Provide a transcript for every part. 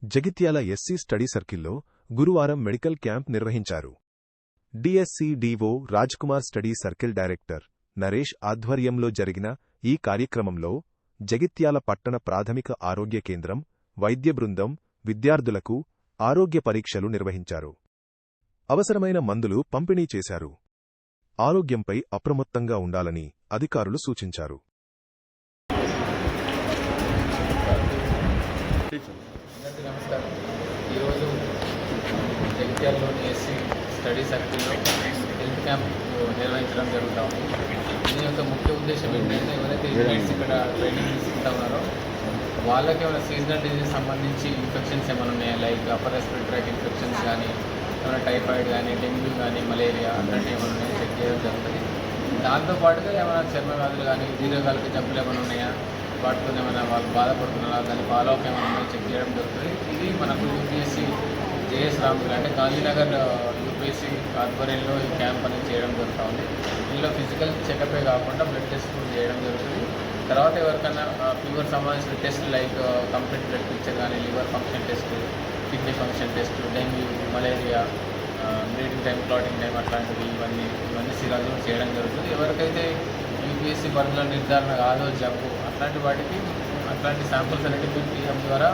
Jagtial SC study సర్కిల్లో గురువారం medical camp నిర్వహించారు. DSC DO Rajkumar study circle director Naresh ఆధ్వర్యంలో జరిగిన ఈ కార్యక్రమంలో జగిత్యాల పట్టణ ప్రాథమిక ఆరోగ్య కేంద్రం వైద్య బృందం విద్యార్థులకు ఆరోగ్య పరీక్షలు నిర్వహించారు. అవసరమైన మందులు పంపిణీ చేశారు. ఆరోగ్యంపై అప్రమత్తంగా ఉండాలని అధికారులు సూచించారు. నమస్కారం. ఈరోజు జగిత్యాలలోని ఎస్సీ స్టడీ సర్కిల్లో హెల్త్ క్యాంప్ నిర్వహించడం జరుగుతూ ఉంది. దీని యొక్క ముఖ్య ఉద్దేశం ఏంటంటే ఎవరైతే ఇంజనీర్స్ ఇక్కడ ట్రైనింగ్ తీసుకుంటా ఉన్నారో వాళ్ళకి ఏమైనా సీజనల్ డిజీజ్ సంబంధించి ఇన్ఫెక్షన్స్ ఏమైనా ఉన్నాయా, like upper respiratory tract infections కానీ, ఏమైనా టైఫాయిడ్ కానీ, డెంగ్యూ కానీ, మలేరియా అట్లాంటివి ఏమైనా ఉన్నాయో చెక్ చేయడం జరుగుతుంది. దాంతోపాటుగా ఏమైనా చర్మ వ్యాధులు కానీ, దీర్ఘకాలిక జబ్బులు ఏమైనా ఉన్నాయా, వాటితో ఏమైనా వాళ్ళు బాధపడుతున్నారా, దాని ఫాలోఅప్ ఏమైనా ఉన్నాయో చెక్ చేయడం జరుగుతుంది. ఇది మనకు యూపీఎస్సీ జేఎస్ రామ్గిరి అంటే గాంధీనగర్ యూపీఎస్సీ ఆధ్వర్యంలో ఈ క్యాంప్ అనేది చేయడం జరుగుతూ ఉంది. ఇందులో ఫిజికల్ చెకపే కాకుండా బ్లడ్ టెస్ట్ కూడా చేయడం జరుగుతుంది. తర్వాత ఎవరికైనా ఫీవర్ సంబంధించిన test like complete blood picture కానీ, liver function test, kidney function test, dengue, malaria, bleeding time, clotting time అట్లాంటివి ఇవన్నీ సిరాజులు చేయడం జరుగుతుంది. ఎవరికైతే యూపీఎస్సీ పరిధిలో నిర్ధారణ కాదో జబ్బు అట్లాంటి వాటికి అట్లాంటి శాంపుల్స్ అనేవి తీయడం ద్వారా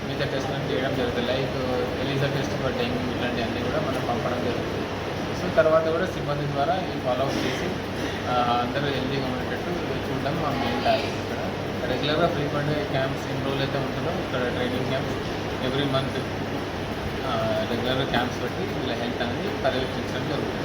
మిగతా టెస్ట్లను చేయడం జరుగుతుంది. Like ELISA test for dengue ఇట్లాంటివన్నీ కూడా మనం పంపడం జరుగుతుంది. సో తర్వాత కూడా సిబ్బంది ద్వారా ఈ ఫాలోఅప్ చేసి అందరూ హెల్తీగా ఉండేటట్టు చూడడం మా మెయిన్ టార్గెట్. ఇక్కడ రెగ్యులర్గా ఫ్రీక్వెంట్గా క్యాంప్స్ ఎన్ని రోజులు అయితే ఉంటుందో ఇక్కడ ట్రైనింగ్ క్యాంప్స్ ఎవ్రీ మంత్ రెగ్యులర్గా క్యాంప్స్ పెట్టి వీళ్ళ హెల్త్ అనేది పర్యవేక్షించడం జరుగుతుంది.